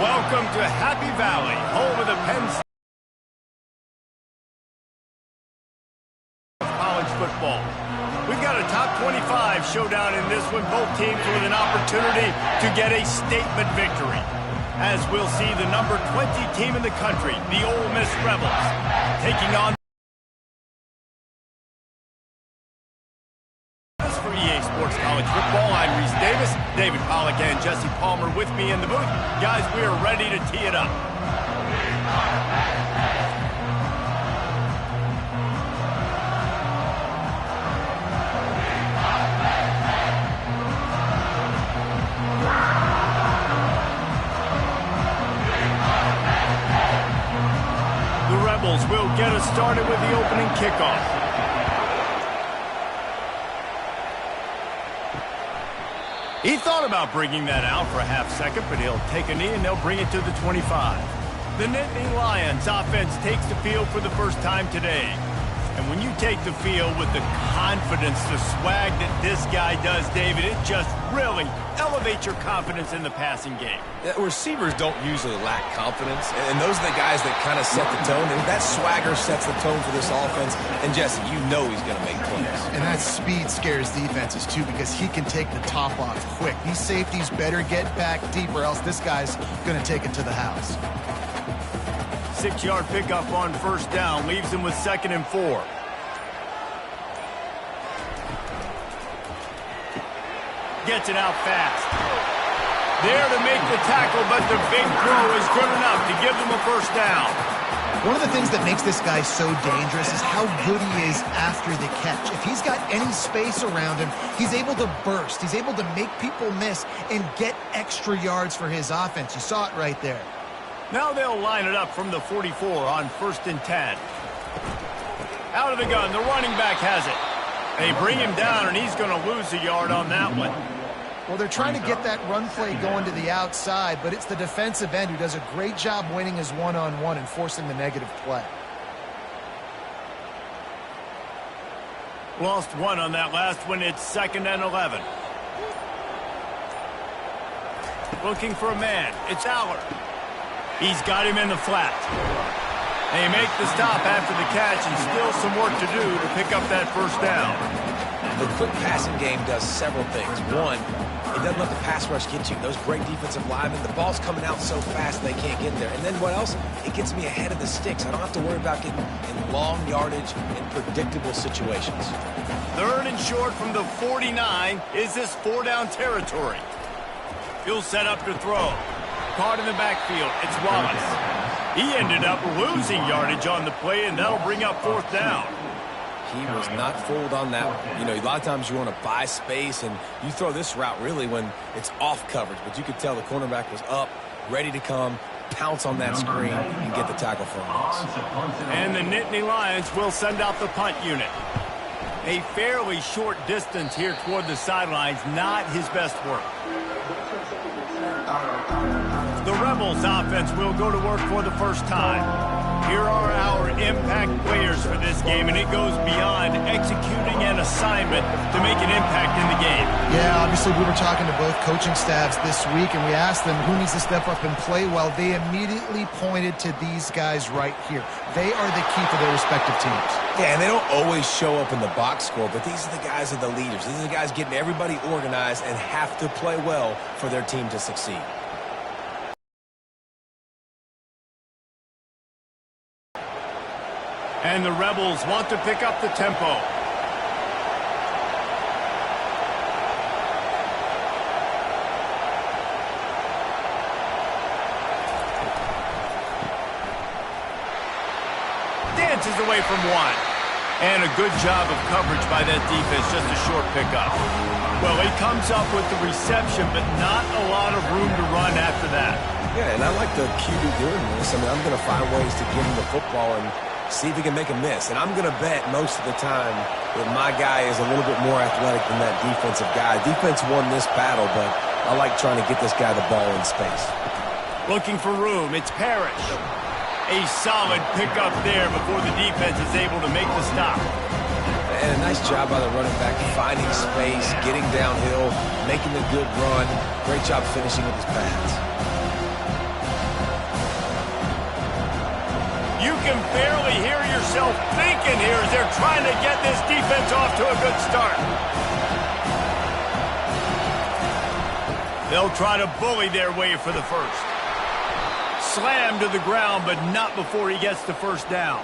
Welcome to Happy Valley, home of the Penn college football. We've got a top 25 showdown in this one. Both teams with an opportunity to get a statement victory. As we'll see the number 20 team in the country, the Ole Miss Rebels, taking on for EA Sports College Football. I'm Reese Davis, David Pollack and Jesse Palmer with me in the booth. Guys, we are ready to tee it up. The Rebels will get us started with the opening kickoff. He thought about bringing that out for a half second, but he'll take a knee and they'll bring it to the 25. The Nittany Lions offense takes the field for the first time today. And when you take the field with the confidence, the swag that this guy does, David, it just really elevates your confidence in the passing game. Yeah, receivers don't usually lack confidence, and those are the guys that kind of set the tone, and that swagger sets the tone for this offense. And Jesse, you know he's going to make plays. And that speed scares defenses too, because he can take the top off quick. These safeties better get back deep, or else this guy's going to take it to the house. 6-yard pickup on first down leaves him with 2nd and 4. Gets it out fast. There to make the tackle, but the big throw is good enough to give them a first down. One of the things that makes this guy so dangerous is how good he is after the catch. If he's got any space around him, he's able to burst. He's able to make people miss and get extra yards for his offense. You saw it right there. Now they'll line it up from the 44 on 1st and 10. Out of the gun, the running back has it. They bring him down, and he's going to lose a yard on that one. Well, they're trying to get that run play going to the outside, but it's the defensive end who does a great job winning his one-on-one and forcing the negative play. Lost one on that last one. It's 2nd and 11. Looking for a man. It's Aller. He's got him in the flat. They make the stop after the catch, and still some work to do to pick up that first down. The quick passing game does several things. One, it doesn't let the pass rush get you. Those great defensive linemen, the ball's coming out so fast they can't get there. And then what else? It gets me ahead of the sticks. I don't have to worry about getting in long yardage and predictable situations. 3rd and short from the 49. Is this 4-down territory? He'll set up to throw. Caught in the backfield. It's Wallace. He ended up losing yardage on the play, and that'll bring up 4th down. He was not fooled on that one. You know, a lot of times you want to buy space, and you throw this route really when it's off coverage. But you could tell the cornerback was up, ready to come, pounce on that screen, and get the tackle for a loss. And the Nittany Lions will send out the punt unit. A fairly short distance here toward the sidelines, not his best work. The Rebels offense will go to work for the first time. Here are our impact players for this game, and it goes beyond executing an assignment to make an impact in the game. Yeah, obviously we were talking to both coaching staffs this week, and we asked them who needs to step up and play well. They immediately pointed to these guys right here. They are the key for their respective teams. Yeah, and they don't always show up in the box score, but these are the guys that are the leaders. These are the guys getting everybody organized and have to play well for their team to succeed. And the Rebels want to pick up the tempo. Dances away from one. And a good job of coverage by that defense, just a short pickup. Well, he comes up with the reception, but not a lot of room to run after that. Yeah, and I like the QB doing this. I mean, I'm going to find ways to give him the football and see if he can make a miss. And I'm going to bet most of the time that my guy is a little bit more athletic than that defensive guy. Defense won this battle, but I like trying to get this guy the ball in space. Looking for room. It's Parrish. A solid pickup there before the defense is able to make the stop. And a nice job by the running back finding space, getting downhill, making a good run. Great job finishing with his pads. You can barely hear yourself thinking here as they're trying to get this defense off to a good start. They'll try to bully their way for the first. Slammed to the ground, but not before he gets the first down.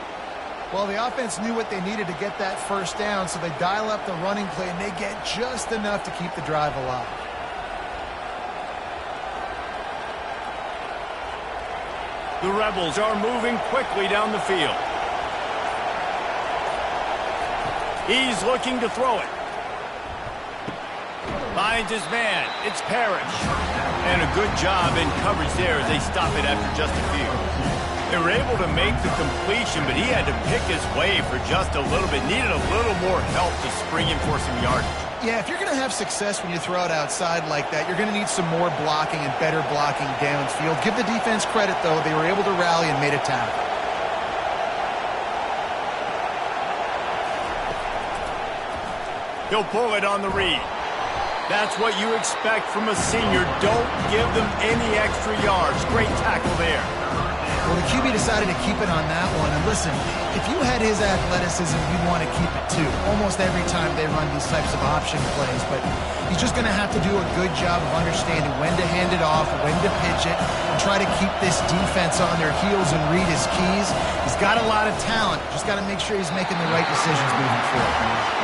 Well, the offense knew what they needed to get that first down, so they dial up the running play, and they get just enough to keep the drive alive. The Rebels are moving quickly down the field. He's looking to throw it. Finds his man. It's Parrish. And a good job in coverage there as they stop it after just a few. They were able to make the completion, but he had to pick his way for just a little bit. Needed a little more help to spring in for some yardage. Yeah, if you're going to have success when you throw it outside like that, you're going to need some more blocking and better blocking downfield. Give the defense credit, though. They were able to rally and made a tackle. He'll pull it on the read. That's what you expect from a senior. Don't give them any extra yards. Great tackle there. Well, the QB decided to keep it on that one. And listen, if you had his athleticism, you'd want to keep it too. Almost every time they run these types of option plays. But he's just going to have to do a good job of understanding when to hand it off, when to pitch it, and try to keep this defense on their heels and read his keys. He's got a lot of talent. Just got to make sure he's making the right decisions moving forward.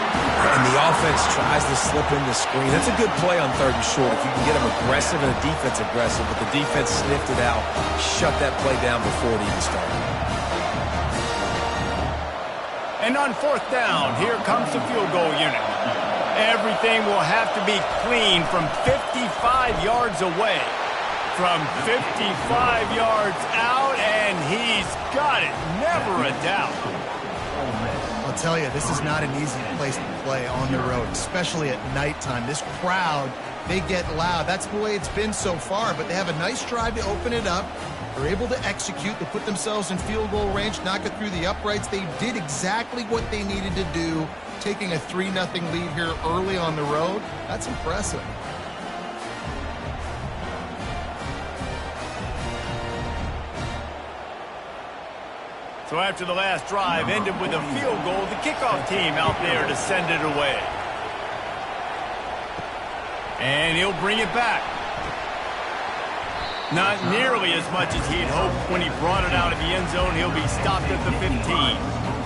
And the offense tries to slip in the screen. That's a good play on 3rd and short if you can get them aggressive and the defense aggressive, but the defense sniffed it out, shut that play down before it even started. And on 4th down, here comes the field goal unit. Everything will have to be clean from 55 yards away. From 55 yards out, and he's got it. Never a doubt. I'll tell you, this is not an easy place to play on the road, especially at nighttime. This crowd, they get loud. That's the way it's been so far, but they have a nice drive to open it up. They're able to execute. They put themselves in field goal range, knock it through the uprights. They did exactly what they needed to do, taking a 3-0 lead here early on the road. That's impressive. So after the last drive ended with a field goal, the kickoff team out there to send it away. And he'll bring it back. Not nearly as much as he'd hoped when he brought it out of the end zone. He'll be stopped at the 15.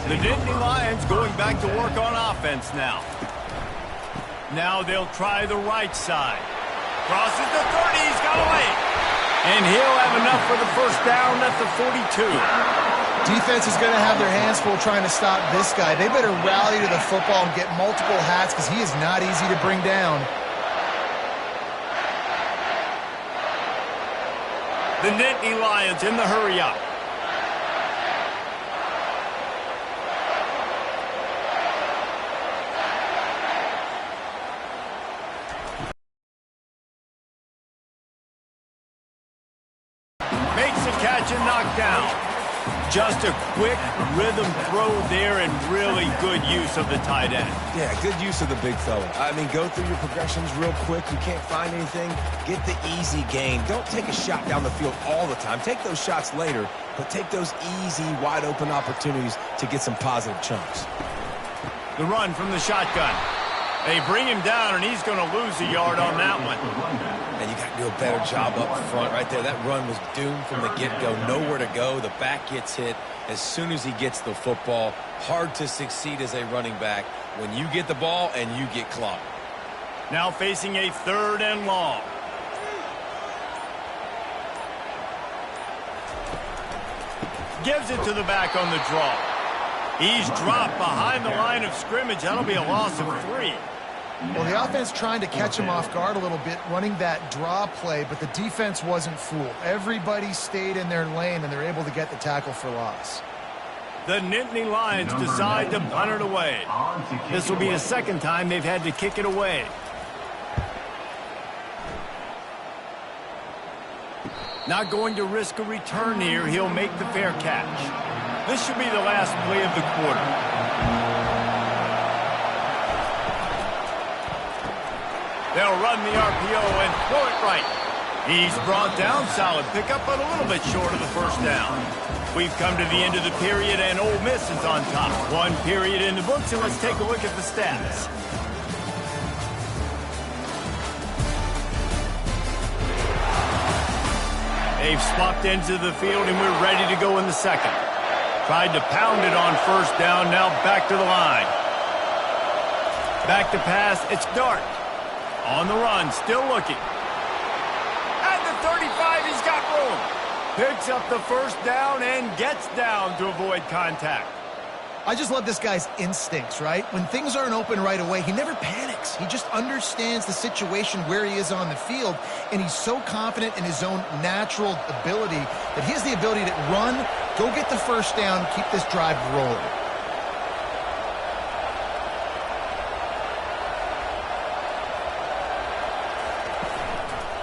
The Nittany Lions going back to work on offense now. Now they'll try the right side. Crosses the 30, he's got away. And he'll have enough for the first down at the 42. Defense is going to have their hands full trying to stop this guy. They better rally to the football and get multiple hats because he is not easy to bring down. The Nittany Lions in the hurry-up. Makes the catch and knocked down. Just a quick rhythm throw there and really good use of the tight end. Yeah, good use of the big fella. I mean, go through your progressions real quick. You can't find anything. Get the easy gain. Don't take a shot down the field all the time. Take those shots later, but take those easy, wide-open opportunities to get some positive chunks. The run from the shotgun. They bring him down, and he's going to lose a yard on that one. And you got to do a better job up front right there. That run was doomed from the get-go. Nowhere to go. The back gets hit as soon as he gets the football. Hard to succeed as a running back when you get the ball and you get clocked. Now facing a 3rd and long. Gives it to the back on the draw. He's dropped behind the line of scrimmage. That'll be a loss of 3. Well, the offense trying to catch him off guard a little bit, running that draw play, but the defense wasn't fooled. Everybody stayed in their lane, and they're able to get the tackle for loss. The Nittany Lions decide to punt it away. This will be the 2nd time they've had to kick it away. Not going to risk a return here. He'll make the fair catch. This should be the last play of the quarter. They'll run the RPO and throw it right. He's brought down, solid pickup, but a little bit short of the first down. We've come to the end of the period, and Ole Miss is on top. One period in the books, and let's take a look at the stats. They've swapped into the field, and we're ready to go in the second. Tried to pound it on first down, now back to the line. Back to pass, it's Dart. On the run, still looking. At the 35, he's got room. Picks up the first down and gets down to avoid contact. I just love this guy's instincts, right? When things aren't open right away, he never panics. He just understands the situation where he is on the field, and he's so confident in his own natural ability that he has the ability to run, go get the first down, keep this drive rolling.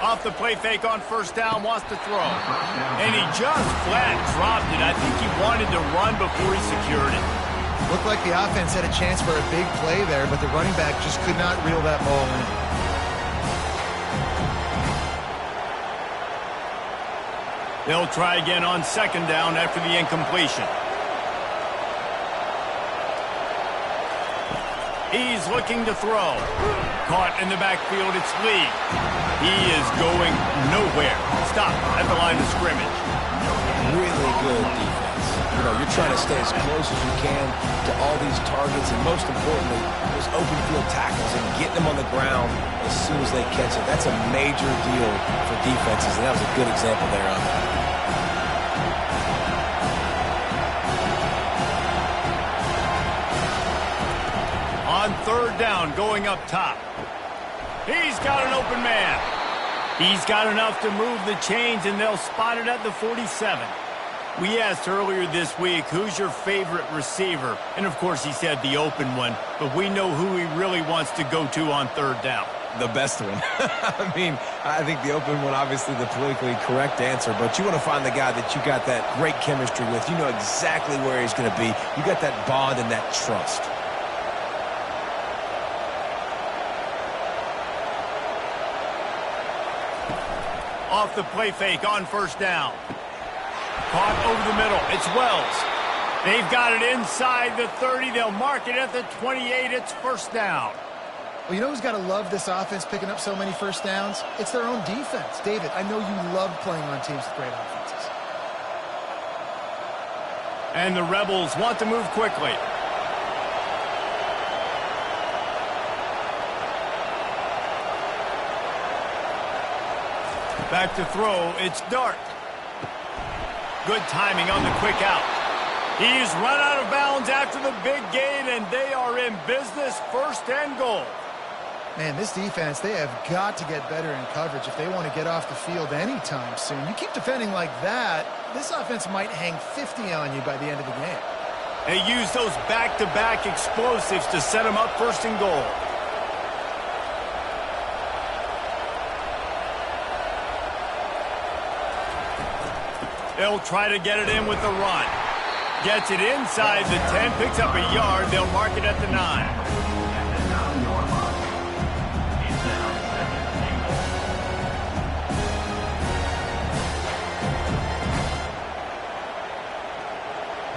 Off the play fake on first down, wants to throw. And he just flat dropped it. I think he wanted to run before he secured it. Looked like the offense had a chance for a big play there, but the running back just could not reel that ball in. They'll try again on second down after the incompletion. He's looking to throw. Caught in the backfield, it's Lee. He is going nowhere. Stop at the line of scrimmage. Really good defense. You know, you're trying to stay as close as you can to all these targets, and most importantly, those open field tackles and getting them on the ground as soon as they catch it. That's a major deal for defenses, and that was a good example there on that. On third down, going up top. He's got an open man. He's got enough to move the chains, and they'll spot it at the 47. We asked earlier this week, who's your favorite receiver? And, of course, he said the open one, but we know who he really wants to go to on third down. The best one. I mean, I think the open one, obviously the politically correct answer, but you want to find the guy that you got that great chemistry with. You know exactly where he's going to be. You got that bond and that trust. Off the play fake on first down. Caught over the middle. It's Wells. They've got it inside the 30. They'll mark it at the 28. It's first down. Well, you know who's got to love this offense picking up so many first downs? It's their own defense. David, I know you love playing on teams with great offenses. And the Rebels want to move quickly. Back to throw, it's Dart. Good timing on the quick out. He's run out of bounds after the big gain, and they are in business, first and goal. Man, this defense, they have got to get better in coverage if they want to get off the field anytime soon. You keep defending like that, this offense might hang 50 on you by the end of the game. They use those back-to-back explosives to set them up first and goal. They'll try to get it in with the run. Gets it inside the 10, picks up a yard. They'll mark it at the 9.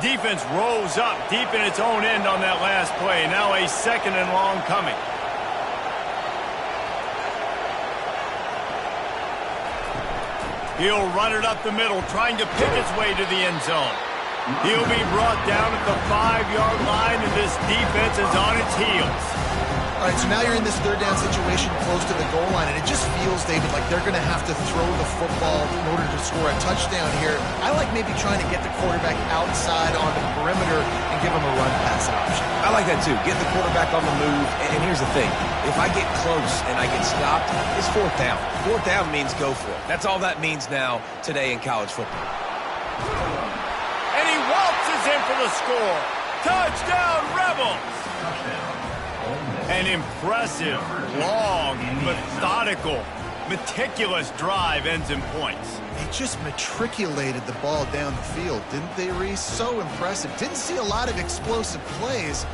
Defense rolls up deep in its own end on that last play. Now a second and long coming. He'll run it up the middle, trying to pick his way to the end zone. He'll be brought down at the 5-yard line, and this defense is on its heels. All right, so now you're in this third down situation close to the goal line, and it just feels, David, like they're going to have to throw the football in order to score a touchdown here. I like maybe trying to get the quarterback outside on the perimeter and give him a run-pass option. I like that, too. Get the quarterback on the move, and here's the thing. If I get close and I get stopped, it's fourth down. Fourth down means go for it. That's all that means now today in college football. And he waltzes in for the score. Touchdown, Rebels! An impressive, long, methodical, meticulous drive ends in points. They just matriculated the ball down the field, didn't they, Reese? So impressive. Didn't see a lot of explosive plays,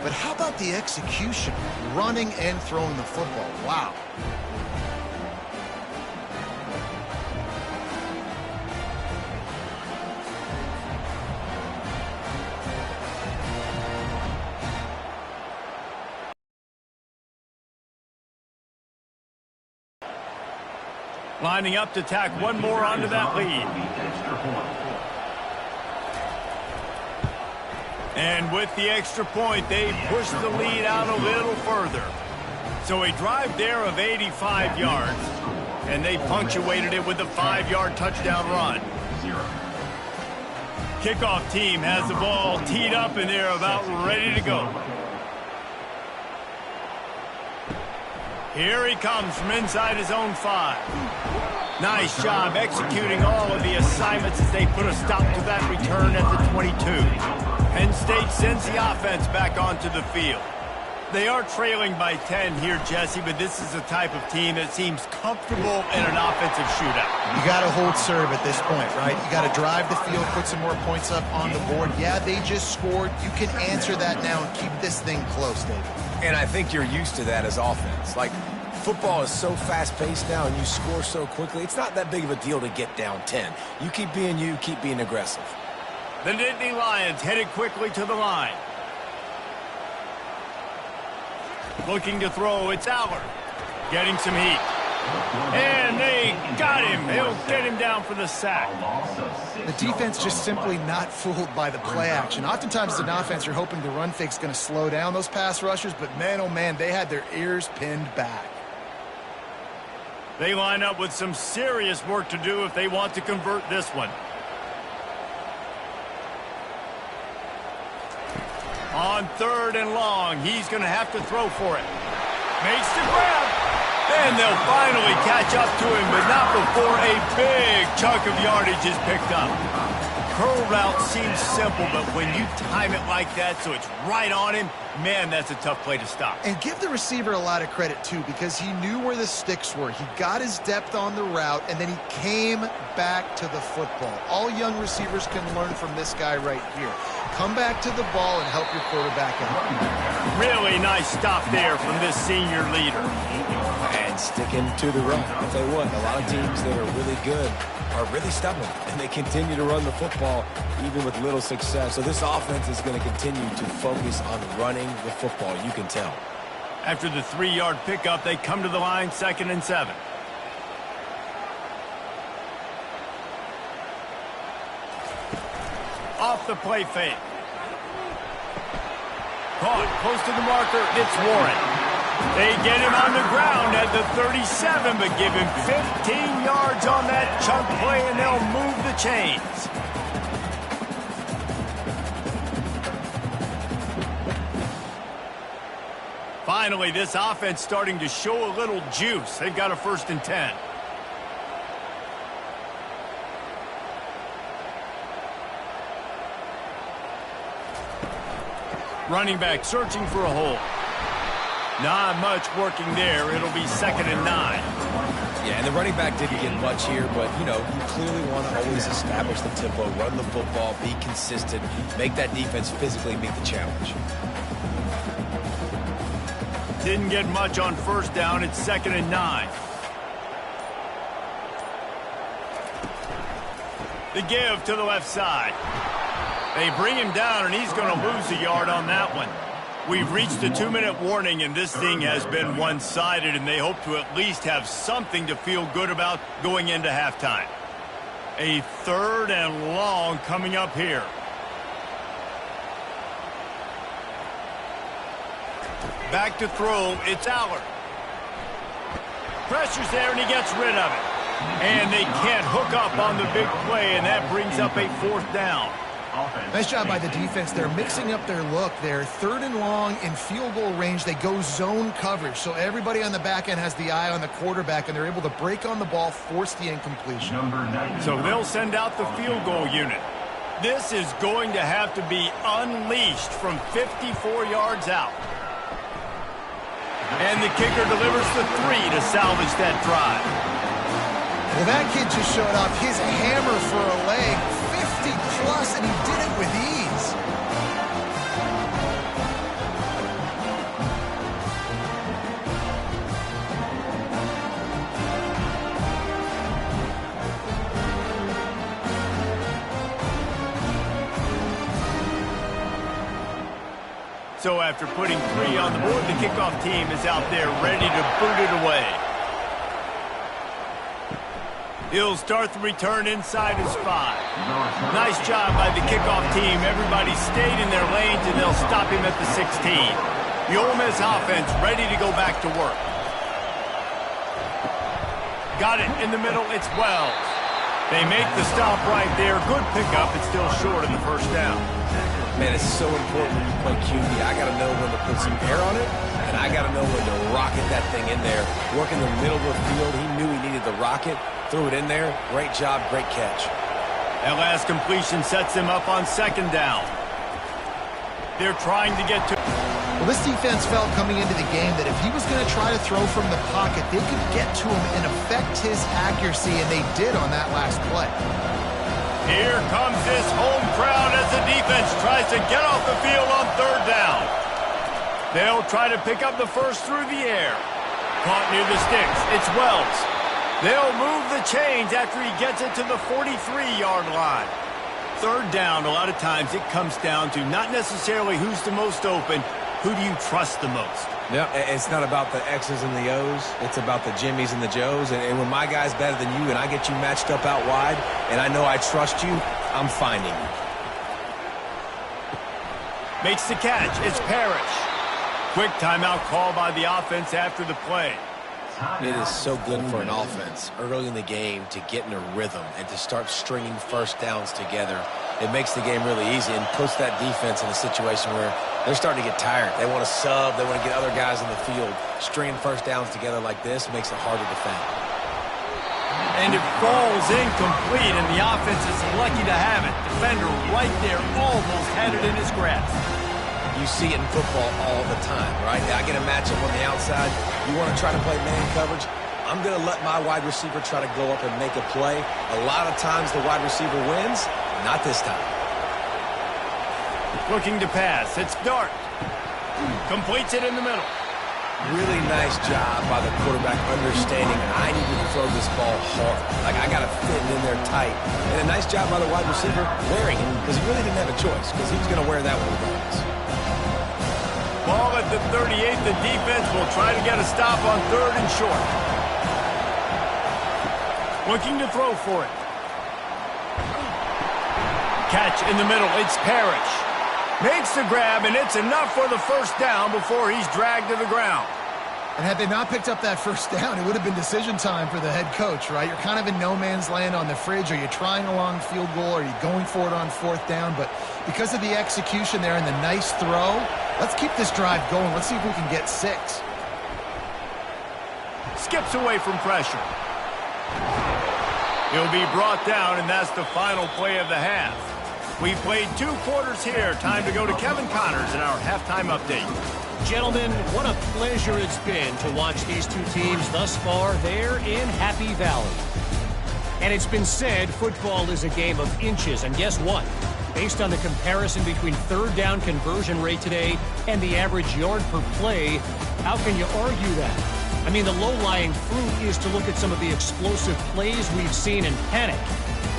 but how about the execution? Running and throwing the football. Wow. Lining up to tack one more onto that lead. And with the extra point, they push the lead out a little further. So a drive there of 85 yards, and they punctuated it with a 5-yard touchdown run. Kickoff team has the ball teed up, and they're about ready to go. Here he comes from inside his own 5. Nice job executing all of the assignments as they put a stop to that return at the 22. Penn State sends the offense back onto the field. They are trailing by 10 here, Jesse, but this is the type of team that seems comfortable in an offensive shootout. You got to hold serve at this point, right? You got to drive the field, put some more points up on the board. Yeah, they just scored. You can answer that now and keep this thing close, David. And I think you're used to that as offense. Like, football is so fast-paced now and you score so quickly, it's not that big of a deal to get down 10. You, keep being aggressive. The Nittany Lions headed quickly to the line. Looking to throw, it's Allard. Getting some heat. And they got him. They'll get him down for the sack. The defense just simply not fooled by the play action. Oftentimes as an offense, you're hoping the run fake's going to slow down those pass rushers, but man, oh man, they had their ears pinned back. They line up with some serious work to do if they want to convert this one. On 3rd and long, he's going to have to throw for it. Makes the grab. And they'll finally catch up to him, but not before a big chunk of yardage is picked up. Curl route seems simple, but when you time it like that so it's right on him, man, that's a tough play to stop. And give the receiver a lot of credit, too, because he knew where the sticks were. He got his depth on the route, and then he came back to the football. All young receivers can learn from this guy right here. Come back to the ball and help your quarterback out. Really nice stop there from this senior leader. And sticking to the run. I'll tell you what, a lot of teams that are really good are really stubborn, and they continue to run the football even with little success. So this offense is going to continue to focus on running the football, you can tell. After the 3-yard pickup, they come to the line, 2nd and 7. Off the play fake. Caught close to the marker. It's Warren. They get him on the ground at the 37, but give him 15 yards on that chunk play, and they'll move the chains. Finally, this offense starting to show a little juice. They've got a 1st and 10. Running back searching for a hole. Not much working there. It'll be 2nd and 9. Yeah, and the running back didn't get much here, but, you know, you clearly want to always establish the tempo, run the football, be consistent, make that defense physically meet the challenge. Didn't get much on 1st down. It's 2nd and 9. The give to the left side. They bring him down, and he's going to lose a yard on that one. We've reached the 2-minute warning, and this thing has been one-sided, and they hope to at least have something to feel good about going into halftime. A 3rd and long coming up here. Back to throw, it's Allard. Pressure's there, and he gets rid of it. And they can't hook up on the big play, and that brings up a 4th down. Nice job by the defense. They're mixing up their look there. 3rd and long in field goal range. They go zone coverage. So everybody on the back end has the eye on the quarterback, and they're able to break on the ball, force the incompletion. So they'll send out the field goal unit. This is going to have to be unleashed from 54 yards out. And the kicker delivers the 3 to salvage that drive. Well, that kid just showed off his hammer for a leg. 50-plus, and he did it with ease. So after putting 3 on the board, the kickoff team is out there ready to boot it away. He'll start the return inside his 5. Nice job by the kickoff team. Everybody stayed in their lanes, and they'll stop him at the 16. The Ole Miss offense ready to go back to work. Got it in the middle. It's Wells. They make the stop right there. Good pickup. It's still short in the first down. Man, it's so important when you play QB. I got to know when to put some air on it, and I got to know when to rocket that thing in there. Work in the middle of the field. He knew he needed the rocket. Threw it in there. Great job, great catch. That last completion sets him up on second down. They're trying to get to... Well, this defense felt coming into the game that if he was going to try to throw from the pocket, they could get to him and affect his accuracy, and they did on that last play. Here comes this home crowd as the defense tries to get off the field on third down. They'll try to pick up the first through the air. Caught near the sticks. It's Wells. They'll move the chains after he gets it to the 43-yard line. Third down, a lot of times it comes down to not necessarily who's the most open, who do you trust the most? Yeah, it's not about the X's and the O's. It's about the Jimmies and the Joes. And when my guy's better than you and I get you matched up out wide and I know I trust you, I'm finding you. Makes the catch. It's Parrish. Quick timeout call by the offense after the play. It is so good for an offense early in the game to get in a rhythm and to start stringing first downs together. It makes the game really easy and puts that defense in a situation where they're starting to get tired. They want to sub. They want to get other guys in the field. Stringing first downs together like this makes it hard to defend. And it falls incomplete, and the offense is lucky to have it. Defender right there almost had it in his grasp. You see it in football all the time, right? I get a matchup on the outside. You want to try to play man coverage? I'm going to let my wide receiver try to go up and make a play. A lot of times the wide receiver wins. Not this time. Looking to pass. It's Dart. Completes it in the middle. Really nice job by the quarterback understanding I need to throw this ball hard. Like, I got to fit it in there tight. And a nice job by the wide receiver wearing it because he really didn't have a choice because he was going to wear that one regardless. Ball at the 38. The defense will try to get a stop on third and short. Looking to throw for it. Catch in the middle. It's Parrish. Makes the grab, and it's enough for the first down before he's dragged to the ground. And had they not picked up that first down, it would have been decision time for the head coach, right? You're kind of in no man's land on the fridge. Are you trying a long field goal? Are you going for it on fourth down? But because of the execution there and the nice throw, let's keep this drive going. Let's see if we can get 6. Skips away from pressure. He'll be brought down, and that's the final play of the half. We played 2 quarters here. Time to go to Kevin Connors in our halftime update. Gentlemen, what a pleasure it's been to watch these 2 teams thus far there in Happy Valley. And it's been said football is a game of inches, and guess what? Based on the comparison between third down conversion rate today and the average yard per play, how can you argue that? I mean, the low-lying fruit is to look at some of the explosive plays we've seen and panic.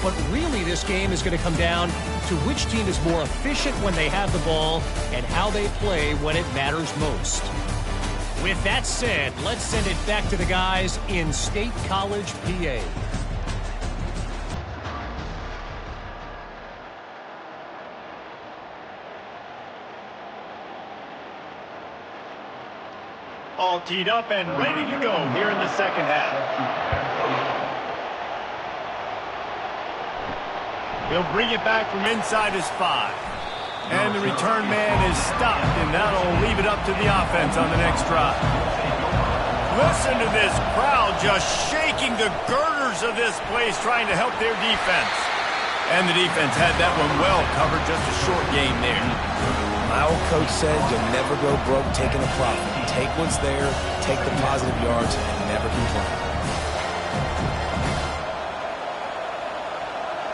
But really, this game is going to come down to which team is more efficient when they have the ball and how they play when it matters most. With that said, let's send it back to the guys in State College, PA. All teed up and ready to go here in the second half. He'll bring it back from inside his 5. And the return man is stopped, and that'll leave it up to the offense on the next drive. Listen to this crowd just shaking the girders of this place, trying to help their defense. And the defense had that one well covered, just a short game there. My old coach said you'll never go broke taking a profit. Take what's there, take the positive yards, and never complain.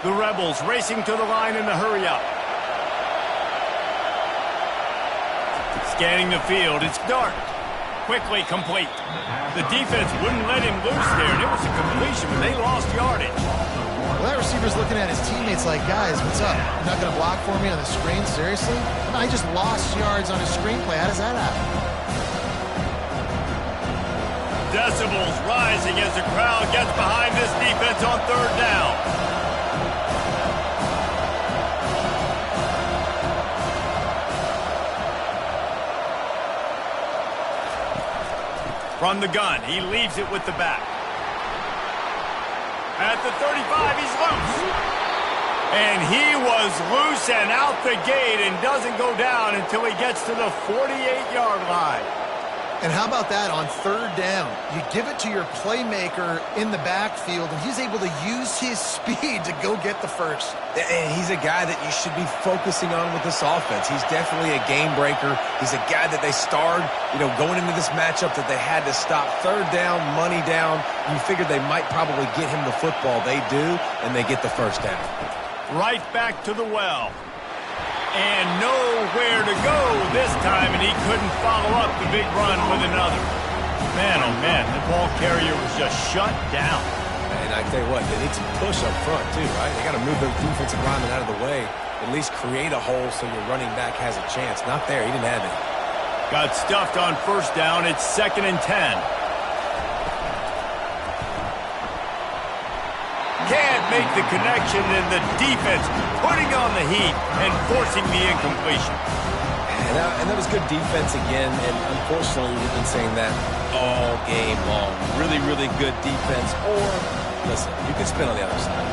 The Rebels racing to the line in the hurry-up. Scanning the field, it's Dart. Quickly complete. The defense wouldn't let him loose there, and it was a completion, but they lost yardage. Well, that receiver's looking at his teammates like, guys, what's up? You're not going to block for me on the screen? Seriously? I just lost yards on a screenplay. How does that happen? decibels rising as the crowd gets behind this defense on third down. From the gun, he leaves it with the back. At the 35, he's loose. And he was loose and out the gate and doesn't go down until he gets to the 48-yard line. And how about that on third down? You give it to your playmaker in the backfield, and he's able to use his speed to go get the first. And he's a guy that you should be focusing on with this offense. He's definitely a game breaker. He's a guy that they starred, going into this matchup that they had to stop. Third down, money down. You figured they might probably get him the football. They do, and they get the first down. Right back to the well. And nowhere to go this time, and he couldn't follow up the big run with another. Man, oh man, the ball carrier was just shut down. And I tell you what, they need some push up front too, right? They got to move their defensive lineman out of the way, at least create a hole so your running back has a chance. Not there, he didn't have it. Got stuffed on first down, it's 2nd and 10. Can't make the connection, and the defense putting on the heat and forcing the incompletion. And that was good defense again, and unfortunately we've been saying that all game long. Really, really good defense. Or, listen, you can spin on the other side.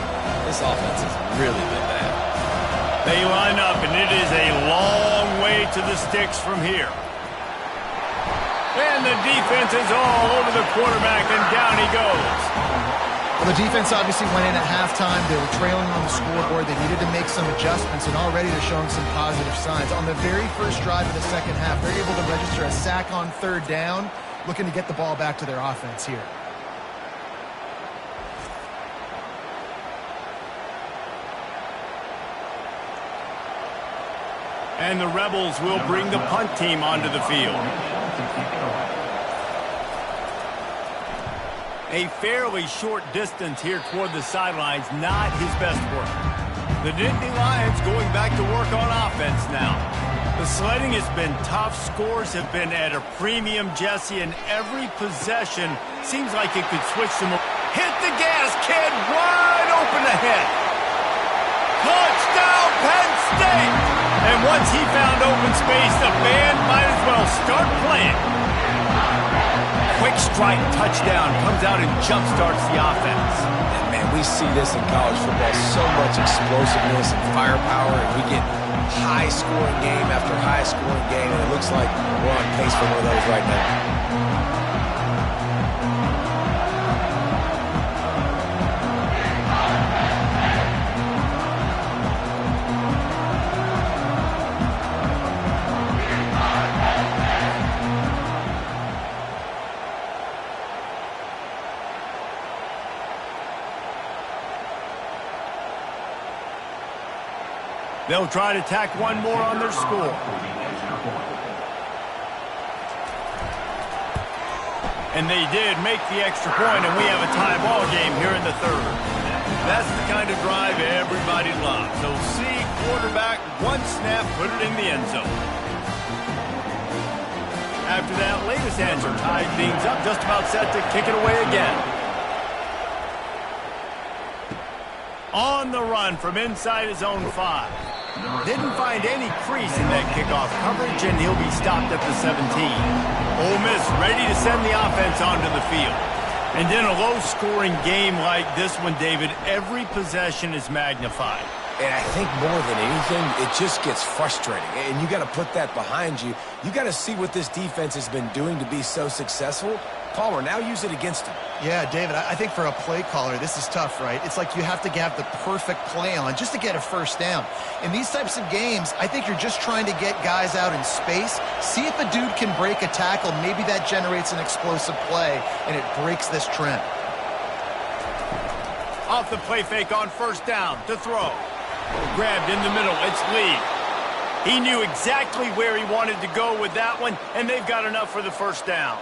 This offense has really been bad. They line up, and it is a long way to the sticks from here. And the defense is all over the quarterback, and down he goes. Well, the defense obviously went in at halftime. They were trailing on the scoreboard. They needed to make some adjustments, and already they're showing some positive signs. On the very first drive of the second half, they're able to register a sack on third down, looking to get the ball back to their offense here. And the Rebels will bring the punt team onto the field. A fairly short distance here toward the sidelines, not his best work. The Nittany Lions going back to work on offense now. The sledding has been tough. Scores have been at a premium, Jesse, and every possession seems like it could switch them. Hit the gas, kid, wide open ahead. Touchdown, Penn State! And once he found open space, the band might as well start playing. Quick strike touchdown comes out and jump-starts the offense. And man, we see this in college football, so much explosiveness and firepower, and we get high-scoring game after high-scoring game, and it looks like we're on pace for one of those right now. They'll try to tack one more on their score. And they did make the extra point, and we have a tie ball game here in the third. That's the kind of drive everybody loves. So see quarterback, one snap, put it in the end zone. After that latest answer tied things up, just about set to kick it away again. On the run from inside his own 5. Didn't find any crease in that kickoff coverage, and he'll be stopped at the 17. Ole Miss ready to send the offense onto the field. And in a low-scoring game like this one, David, every possession is magnified. And I think more than anything, it just gets frustrating. And you got to put that behind you. You got to see what this defense has been doing to be so successful. Palmer, now use it against him. Yeah, David, I think for a play caller, this is tough, right? It's like you have to have the perfect play on just to get a first down. In these types of games, I think you're just trying to get guys out in space, see if a dude can break a tackle. Maybe that generates an explosive play, and it breaks this trend. Off the play fake on first down to throw. Grabbed in the middle, it's Lee. He knew exactly where he wanted to go with that one, and they've got enough for the first down.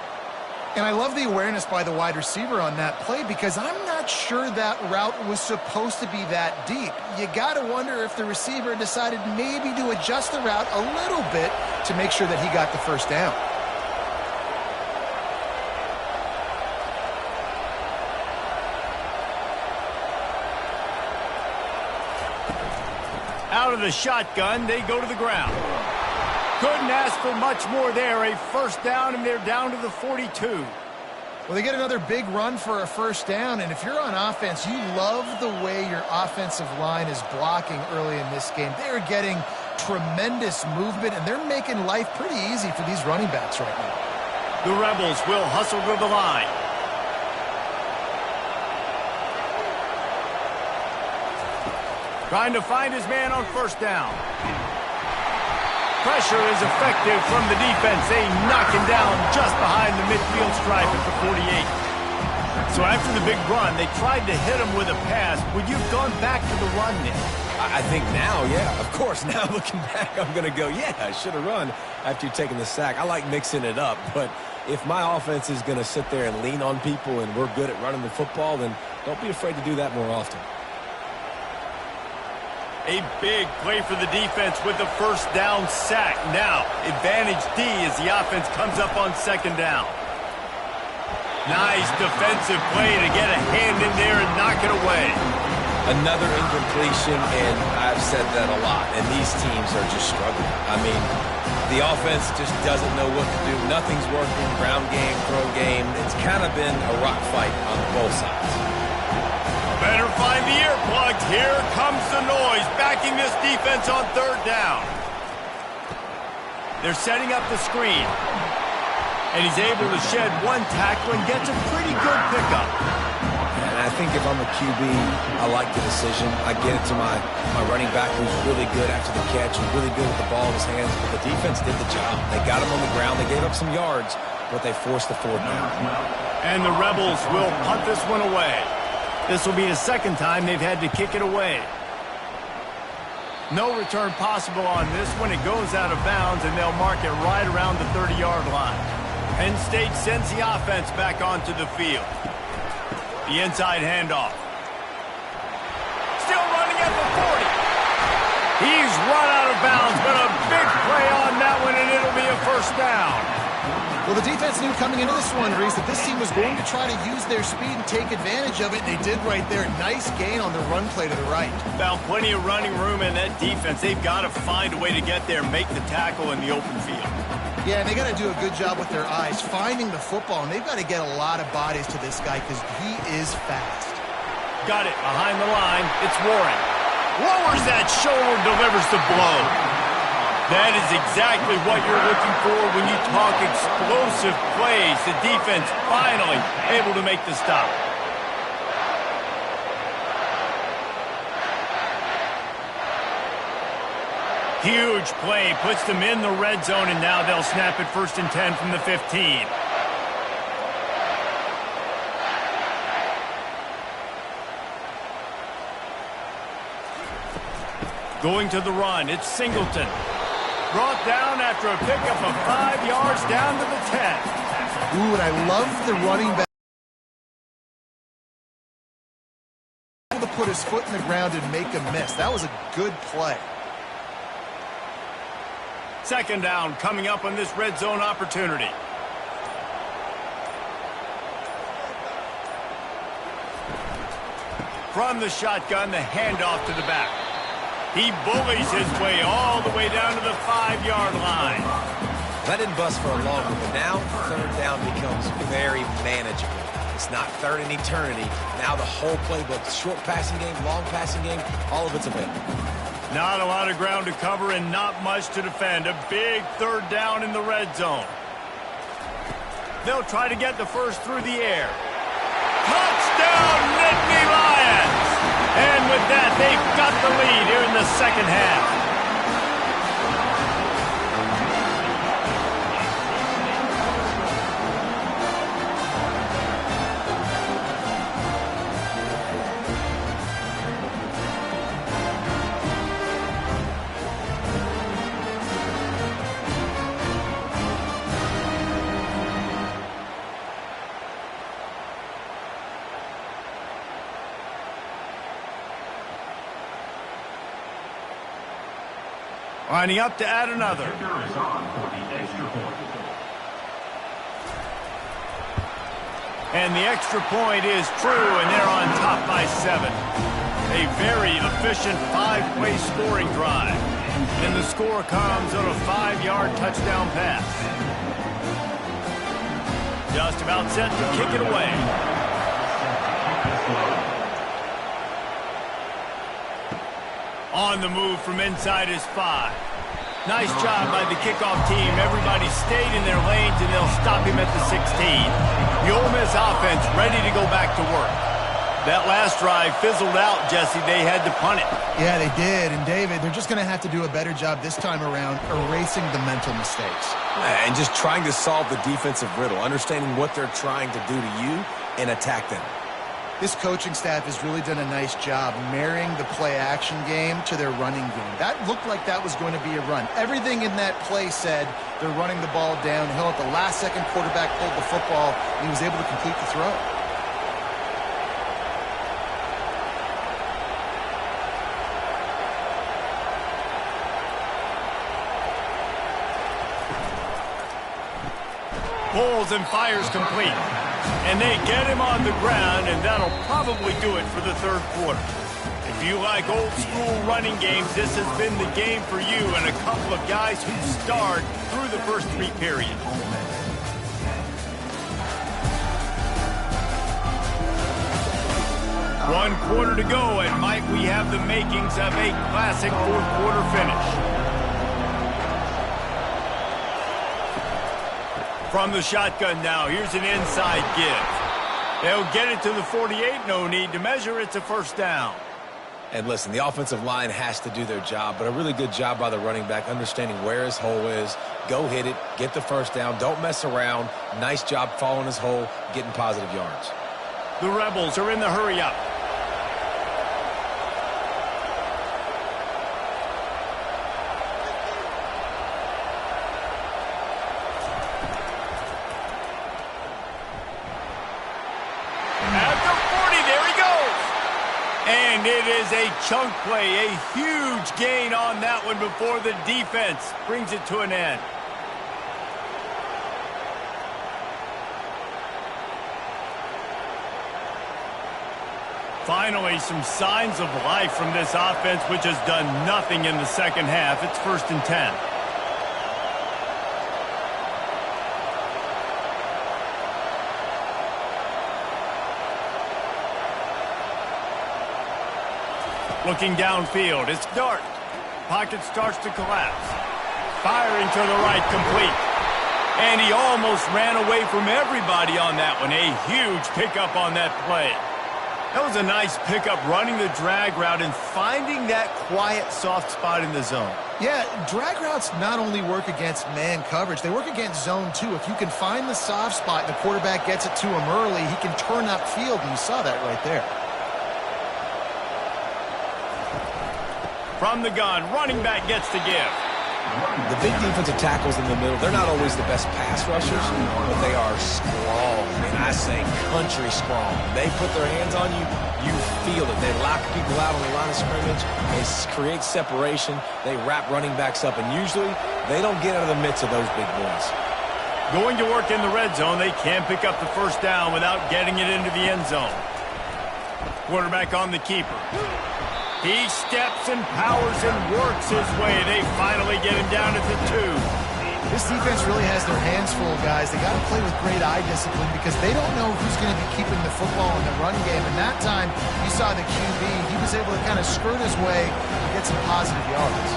And I love the awareness by the wide receiver on that play because I'm not sure that route was supposed to be that deep. You got to wonder if the receiver decided maybe to adjust the route a little bit to make sure that he got the first down. of the shotgun, they go to the ground. Couldn't ask for much more there. A first down, and they're down to the 42. Well, they get another big run for a first down, and if you're on offense, you love the way your offensive line is blocking early in this game. They're getting tremendous movement, and they're making life pretty easy for these running backs right now. The Rebels will hustle to the line. Trying to find his man on first down. Pressure is effective from the defense. They knock him down just behind the midfield stripe at the 48. So after the big run, they tried to hit him with a pass. Would you have gone back to the run then? I think now, yeah. Of course, now looking back, I'm going to go, yeah, I should have run after taking the sack. I like mixing it up, but if my offense is going to sit there and lean on people and we're good at running the football, then don't be afraid to do that more often. A big play for the defense with the first down sack. Now, advantage D as the offense comes up on second down. Nice defensive play to get a hand in there and knock it away. Another incompletion, and I've said that a lot, and these teams are just struggling. I mean, the offense just doesn't know what to do. Nothing's working. Ground game, throw game. It's kind of been a rock fight on both sides. Better find the earplugs. Here comes the noise, backing this defense on third down. They're setting up the screen. And he's able to shed one tackle and gets a pretty good pickup. And I think if I'm a QB, I like the decision. I get it to my running back who's really good after the catch, who's really good with the ball in his hands. But the defense did the job. They got him on the ground. They gave up some yards, but they forced the fourth down. And the Rebels will punt this one away. This will be the second time they've had to kick it away. No return possible on this one. It goes out of bounds, and they'll mark it right around the 30-yard line. Penn State sends the offense back onto the field. The inside handoff. Still running at the 40. He's run out of bounds, but a big play on that one, and it'll be a first down. Well, the defense knew coming into this one, Reese, that this team was going to try to use their speed and take advantage of it, and they did right there. Nice gain on the run play to the right. Found plenty of running room in that defense. They've got to find a way to get there, make the tackle in the open field. Yeah, and they got to do a good job with their eyes, finding the football, and they've got to get a lot of bodies to this guy because he is fast. Got it behind the line. It's Warren. Lowers that shoulder, delivers the blow. That is exactly what you're looking for when you talk explosive plays. The defense finally able to make the stop. Huge play, puts them in the red zone, and now they'll snap it 1st and 10 from the 15. Going to the run, it's Singleton. Brought down after a pickup of 5 yards down to the 10. Ooh, and I love the running back. Able to put his foot in the ground and make a miss. That was a good play. Second down coming up on this red zone opportunity. From the shotgun, the handoff to the back. He bullies his way all the way down to the 5-yard line. That didn't bust for a long one, but now third down becomes very manageable. It's not third in eternity. Now the whole playbook, short passing game, long passing game, all of it's available. Not a lot of ground to cover and not much to defend. A big third down in the red zone. They'll try to get the first through the air. Touchdown, Nittany Lions! And with that, they've got the lead here in the second half. Lining up to add another. And the extra point is true, and they're on top by 7. A very efficient 5-play scoring drive. And the score comes on a 5-yard touchdown pass. Just about set to kick it away. On the move from inside his 5. Nice job by the kickoff team. Everybody stayed in their lanes, and they'll stop him at the 16. The Ole Miss offense ready to go back to work. That last drive fizzled out, Jesse. They had to punt it. Yeah, they did. And, David, they're just going to have to do a better job this time around erasing the mental mistakes. And just trying to solve the defensive riddle, understanding what they're trying to do to you and attack them. This coaching staff has really done a nice job marrying the play-action game to their running game. That looked like that was going to be a run. Everything in that play said they're running the ball downhill. At the last second, quarterback pulled the football, and he was able to complete the throw. Pulls and fires complete. And they get him on the ground, and that'll probably do it for the third quarter. If you like old-school running games, this has been the game for you and a couple of guys who starred through the first 3 periods. One quarter to go, and might we have the makings of a classic fourth-quarter finish. From the shotgun now, here's an inside give. They'll get it to the 48, no need to measure, it's a first down. And listen, the offensive line has to do their job, but a really good job by the running back, understanding where his hole is. Go hit it, get the first down, don't mess around. Nice job following his hole, getting positive yards. The Rebels are in the hurry-up. And it is a chunk play, a huge gain on that one before the defense brings it to an end. Finally, some signs of life from this offense, which has done nothing in the second half. It's 1st and 10. Looking downfield, it's dark. Pocket starts to collapse. Firing to the right, complete. And he almost ran away from everybody on that one. A huge pickup on that play. That was a nice pickup, running the drag route and finding that quiet, soft spot in the zone. Yeah, drag routes not only work against man coverage, they work against zone too. If you can find the soft spot and the quarterback gets it to him early, he can turn upfield, and you saw that right there. From the gun, running back gets to give. The big defensive tackles in the middle, they're not always the best pass rushers, but they are strong, and I say country strong. They put their hands on you, you feel it. They lock people out on the line of scrimmage. They create separation. They wrap running backs up, and usually they don't get out of the midst of those big boys. Going to work in the red zone, they can pick up the first down without getting it into the end zone. Quarterback on the keeper. He steps and powers and works his way. They finally get him down at the 2. This defense really has their hands full, guys. They got to play with great eye discipline because they don't know who's going to be keeping the football in the run game. And that time, you saw the QB. He was able to kind of skirt his way and get some positive yards.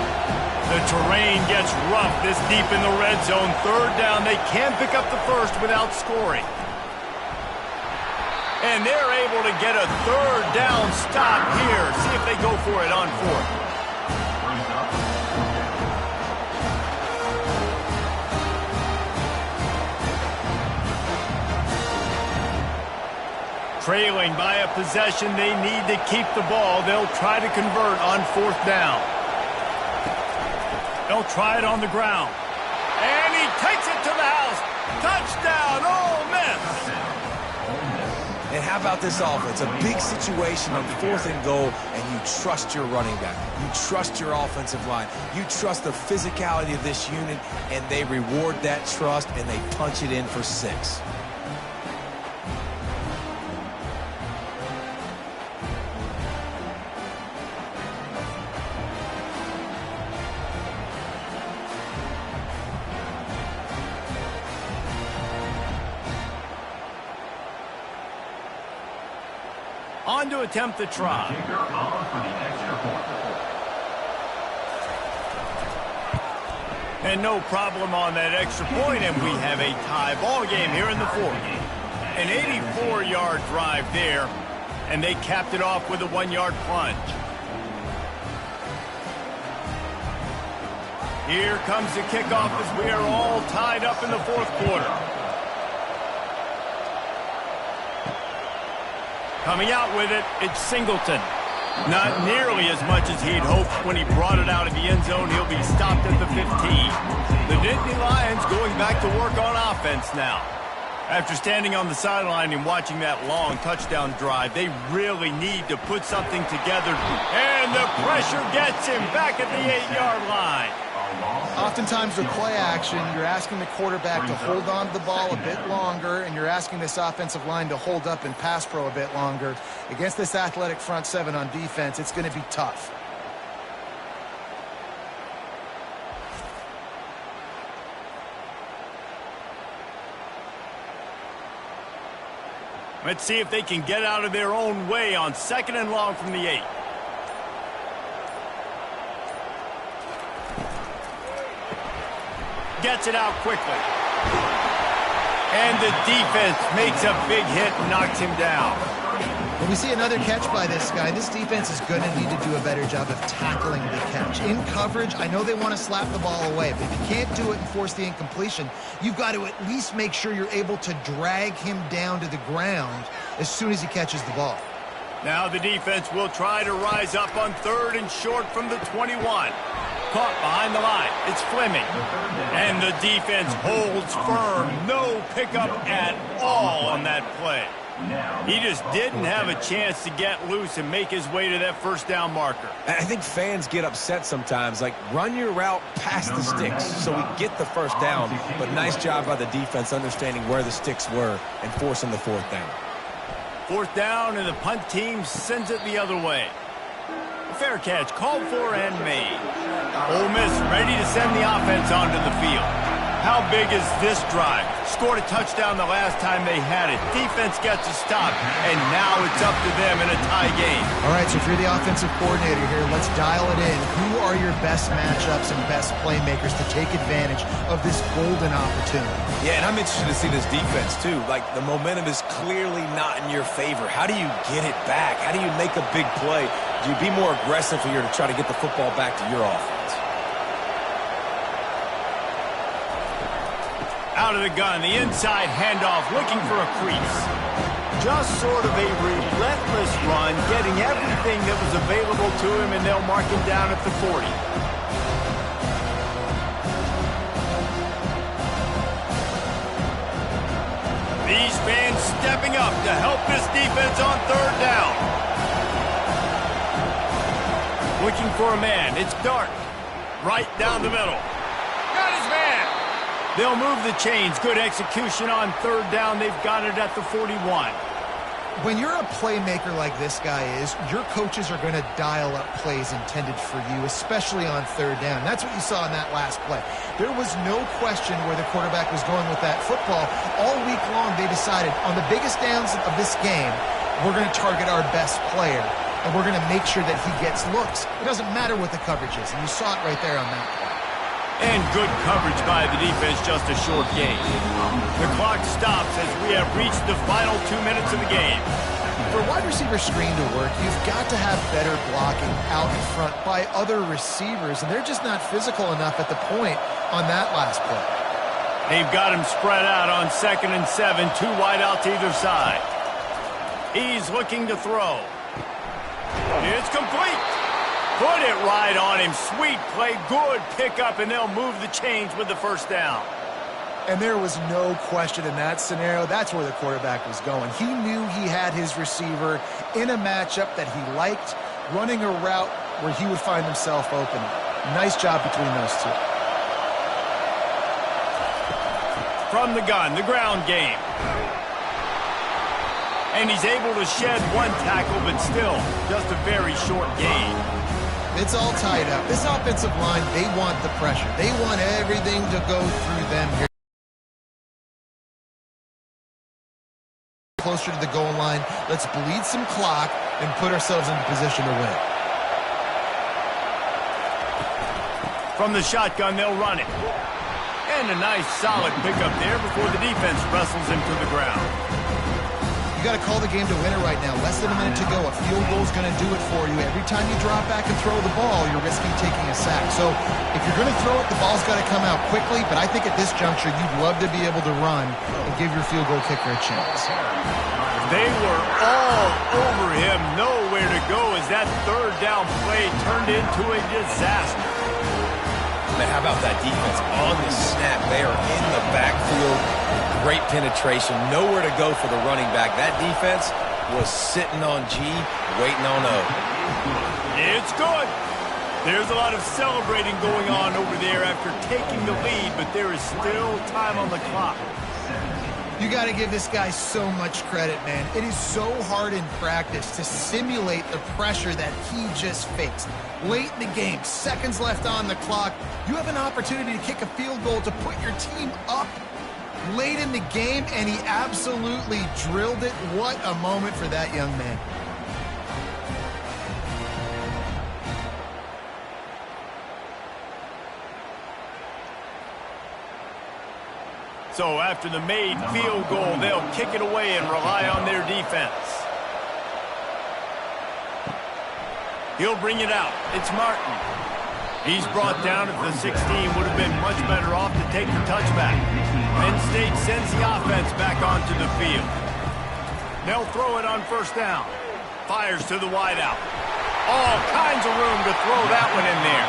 The terrain gets rough this deep in the red zone. 3rd down. They can pick up the first without scoring. And they're able to get a 3rd down stop here. See if they go for it on 4th. Trailing by a possession, they need to keep the ball. They'll try to convert on 4th down. They'll try it on the ground. And he takes it to the house. Touchdown, Ole Miss. And how about this offense? A big situation on 4th and goal, and you trust your running back. You trust your offensive line. You trust the physicality of this unit, and they reward that trust, and they punch it in for 6. on to attempt the try. And no problem on that extra point, and we have a tie ball game here in the fourth. An 84-yard drive there, and they capped it off with a 1-yard plunge. Here comes the kickoff as we are all tied up in the fourth quarter. Coming out with it, it's Singleton. Not nearly as much as he'd hoped when he brought it out of the end zone. He'll be stopped at the 15. The Nittany Lions going back to work on offense now. After standing on the sideline and watching that long touchdown drive, they really need to put something together. And the pressure gets him back at the 8-yard line. Oftentimes with play action, you're asking the quarterback to hold on to the ball a bit longer, and you're asking this offensive line to hold up in pass pro a bit longer. Against this athletic front seven on defense, it's going to be tough. Let's see if they can get out of their own way on 2nd and long from the 8. Gets it out quickly. And the defense makes a big hit and knocks him down. When we see another catch by this guy, this defense is going to need to do a better job of tackling the catch. In coverage, I know they want to slap the ball away, but if you can't do it and force the incompletion, you've got to at least make sure you're able to drag him down to the ground as soon as he catches the ball. Now the defense will try to rise up on 3rd and short from the 21. Caught behind the line. It's Fleming. And the defense holds firm. No pickup at all on that play. He just didn't have a chance to get loose and make his way to that first down marker. I think fans get upset sometimes. Like, run your route past the sticks so we get the first down. But nice job by the defense understanding where the sticks were and forcing the 4th down. 4th down, and the punt team sends it the other way. Fair catch, called for and made. Ole Miss ready to send the offense onto the field. How big is this drive? Scored a touchdown the last time they had it. Defense gets a stop, and now it's up to them in a tie game. All right, so if you're the offensive coordinator here, let's dial it in. Who are your best matchups and best playmakers to take advantage of this golden opportunity? Yeah, and I'm interested to see this defense, too. Like, the momentum is clearly not in your favor. How do you get it back? How do you make a big play? Do you be more aggressive here to try to get the football back to your offense? Out of the gun, the inside handoff, looking for a crease. Just sort of a relentless run, getting everything that was available to him, and they'll mark him down at the 40. These fans stepping up to help this defense on 3rd down. Looking for a man. It's Dart. Right down the middle. Got his man. They'll move the chains. Good execution on 3rd down. They've got it at the 41. When you're a playmaker like this guy is, your coaches are going to dial up plays intended for you, especially on 3rd down. That's what you saw in that last play. There was no question where the quarterback was going with that football. All week long, they decided on the biggest downs of this game, we're going to target our best player, and we're going to make sure that he gets looks. It doesn't matter what the coverage is, and you saw it right there on that play. And good coverage by the defense, just a short gain. The clock stops as we have reached the final 2 minutes of the game. For a wide receiver screen to work, you've got to have better blocking out in front by other receivers, and they're just not physical enough at the point on that last play. They've got him spread out on 2nd and 7, 2 wide out to either side. He's looking to throw. It's complete. Put it right on him. Sweet play, good pickup, and they'll move the chains with the 1st down. And there was no question in that scenario. That's where the quarterback was going. He knew he had his receiver in a matchup that he liked, running a route where he would find himself open. Nice job between those two. From the gun, the ground game. And he's able to shed 1 tackle, but still just a very short gain. It's all tied up. This offensive line, they want the pressure. They want everything to go through them here. closer to the goal line. Let's bleed some clock and put ourselves into position to win. From the shotgun, they'll run it. And a nice, solid pickup there before the defense wrestles him to the ground. You got to call the game to win it right now. Less than a minute to go. A field goal is going to do it for you. Every time you drop back and throw the ball, you're risking taking a sack. So if you're going to throw it, the ball's got to come out quickly. But I think at this juncture, you'd love to be able to run and give your field goal kicker a chance. They were all over him. Nowhere to go as that third down play turned into a disaster. Man, how about that defense on the snap? They are in the backfield. Great penetration. Nowhere to go for the running back. That defense was sitting on G, waiting on O. It's good. There's a lot of celebrating going on over there after taking the lead, but there is still time on the clock. You got to give this guy so much credit, man. It is so hard in practice to simulate the pressure that he just faced. Late in the game, seconds left on the clock, you have an opportunity to kick a field goal to put your team up late in the game, and he absolutely drilled it. What a moment for that young man. So after the made field goal, they'll kick it away and rely on their defense. He'll bring it out. It's Martin. He's brought down at the 16. Would have been much better off to take the touchback. Penn State sends the offense back onto the field. They'll throw it on first down. Fires to the wideout. All kinds of room to throw that one in there.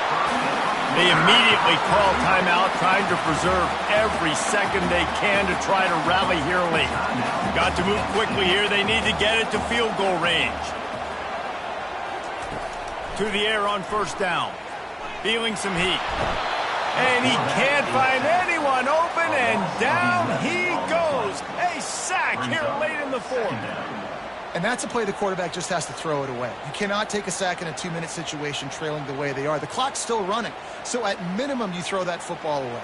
They immediately call timeout, trying to preserve every second they can to try to rally here late. Got to move quickly here. They need to get it to field goal range. To the air on first down. Feeling some heat. And he can't find anyone open, and down he goes. A sack here late in the fourth. And that's a play the quarterback just has to throw it away. You cannot take a sack in a 2-minute situation trailing the way they are. The clock's still running, so at minimum you throw that football away.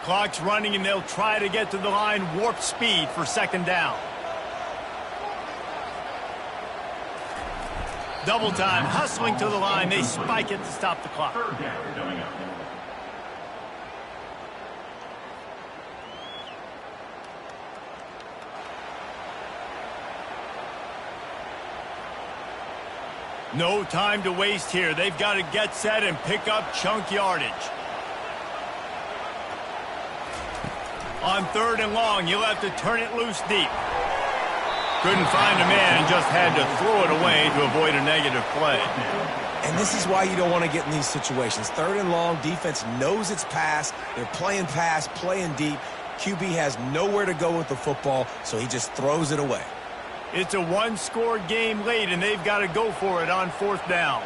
Clock's running, and they'll try to get to the line warp speed for second down. Double time, hustling to the line. They spike it to stop the clock. No time to waste here. They've got to get set and pick up chunk yardage. On third and long, you'll have to turn it loose deep. Couldn't find a man and just had to throw it away to avoid a negative play. And this is why you don't want to get in these situations. Third and long, defense knows it's pass. They're playing pass, playing deep. QB has nowhere to go with the football, so he just throws it away. It's a one-score game late, and they've got to go for it on fourth down.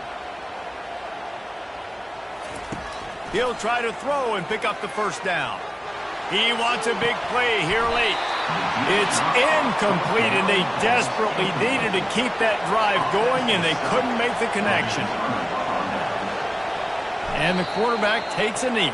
He'll try to throw and pick up the first down. He wants a big play here late. It's incomplete, and they desperately needed to keep that drive going, and they couldn't make the connection. And the quarterback takes a knee.